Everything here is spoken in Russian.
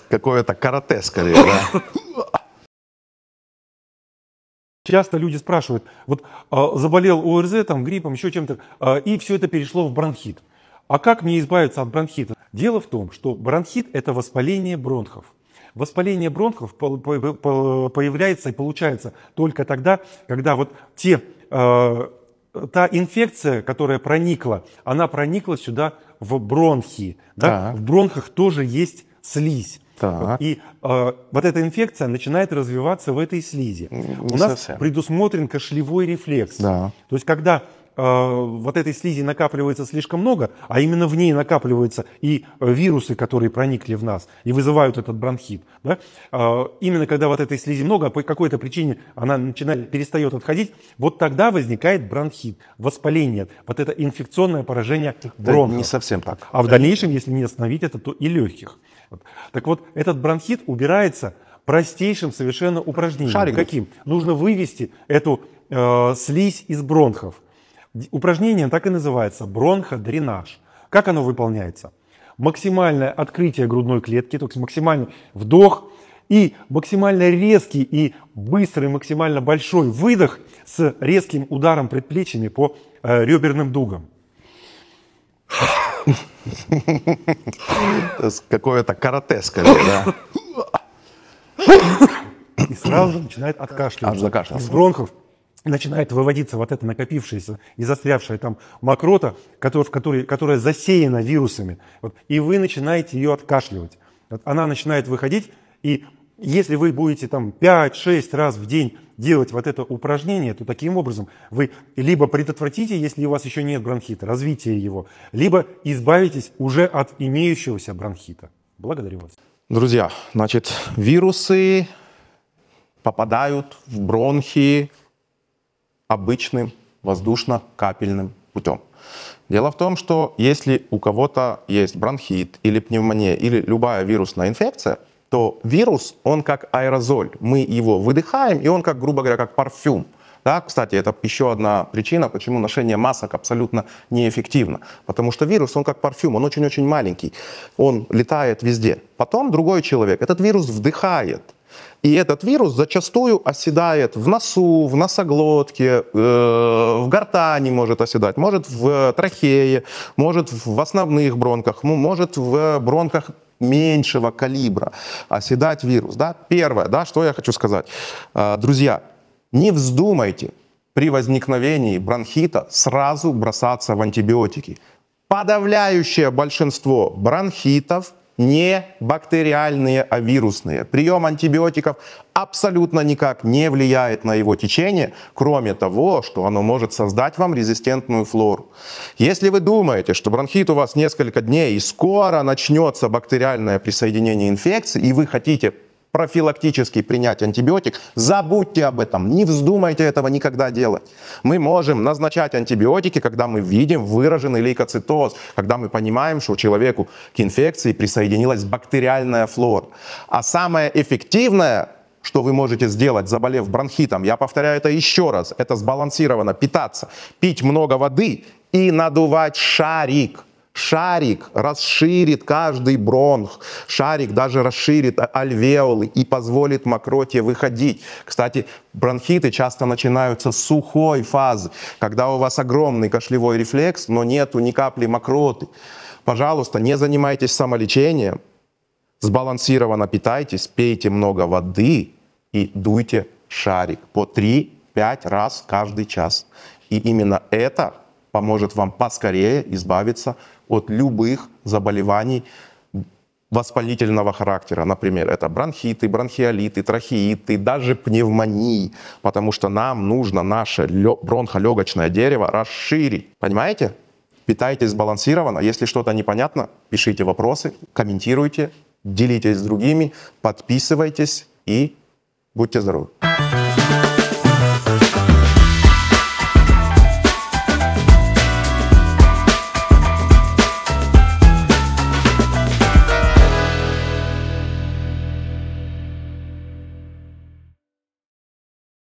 Какое-то карате скорее, да? Часто люди спрашивают, вот заболел ОРЗ, там, гриппом, еще чем-то, и все это перешло в бронхит. А как мне избавиться от бронхита? Дело в том, что бронхит – это воспаление бронхов. Воспаление бронхов появляется и получается только тогда, когда вот та инфекция, которая проникла, она проникла сюда в бронхи. Да? В бронхах тоже есть слизь. И вот эта инфекция начинает развиваться в этой слизи. У нас предусмотрен кашлевой рефлекс. То есть когда вот этой слизи накапливается слишком много, а именно в ней накапливаются и вирусы, которые проникли в нас и вызывают этот бронхит. Да? Именно когда вот этой слизи много, по какой-то причине она перестает отходить, вот тогда возникает бронхит, воспаление, вот это инфекционное поражение бронхов. Да, не совсем так. А в дальнейшем, если не остановить это, то и легких. Так вот, этот бронхит убирается простейшим совершенно упражнением. Каким? Нужно вывести эту слизь из бронхов. Упражнение так и называется – бронходренаж. Как оно выполняется? Максимальное открытие грудной клетки, то есть максимальный вдох и максимально резкий и быстрый, максимально большой выдох с резким ударом предплечьями по реберным дугам. Какое-то карате скорее, да? И сразу же начинает откашливаться. Из бронхов начинает выводиться вот эта накопившаяся и застрявшая там мокрота, которая засеяна вирусами. И вы начинаете ее откашливать. Она начинает выходить, и если вы будете там 5-6 раз в день делать вот это упражнение, то таким образом вы либо предотвратите, если у вас еще нет бронхита, развитие его, либо избавитесь уже от имеющегося бронхита. Благодарю вас. Друзья, значит, вирусы попадают в бронхи обычным воздушно-капельным путем. Дело в том, что если у кого-то есть бронхит или пневмония или любая вирусная инфекция, то вирус, он как аэрозоль. Мы его выдыхаем, и он, как, грубо говоря, как парфюм. Да, кстати, это еще одна причина, почему ношение масок абсолютно неэффективно. Потому что вирус, он как парфюм, он очень-очень маленький. Он летает везде. Потом другой человек этот вирус вдыхает. И этот вирус зачастую оседает в носу, в носоглотке, в гортани может оседать, может в трахее, может в основных бронхах, может в бронхах меньшего калибра оседать вирус. Да? Первое, да, что я хочу сказать. Друзья, не вздумайте при возникновении бронхита сразу бросаться в антибиотики. Подавляющее большинство бронхитов не бактериальные, а вирусные. Прием антибиотиков абсолютно никак не влияет на его течение, кроме того, что оно может создать вам резистентную флору. Если вы думаете, что бронхит у вас несколько дней и скоро начнется бактериальное присоединение инфекции, и вы хотите профилактически принять антибиотик, забудьте об этом, не вздумайте этого никогда делать. Мы можем назначать антибиотики, когда мы видим выраженный лейкоцитоз, когда мы понимаем, что человеку к инфекции присоединилась бактериальная флора. А самое эффективное, что вы можете сделать, заболев бронхитом, я повторяю это еще раз, это сбалансированно питаться, пить много воды и надувать шарик. Шарик расширит каждый бронх, шарик даже расширит альвеолы и позволит мокроте выходить. Кстати, бронхиты часто начинаются с сухой фазы, когда у вас огромный кашлевой рефлекс, но нету ни капли мокроты. Пожалуйста, не занимайтесь самолечением, сбалансированно питайтесь, пейте много воды и дуйте шарик по 3-5 раз каждый час. И именно это поможет вам поскорее избавиться от любых заболеваний воспалительного характера. Например, это бронхиты, бронхиолиты, трахеиты, даже пневмонии. Потому что нам нужно наше бронхолегочное дерево расширить. Понимаете? Питайтесь сбалансированно. Если что-то непонятно, пишите вопросы, комментируйте, делитесь с другими, подписывайтесь и будьте здоровы.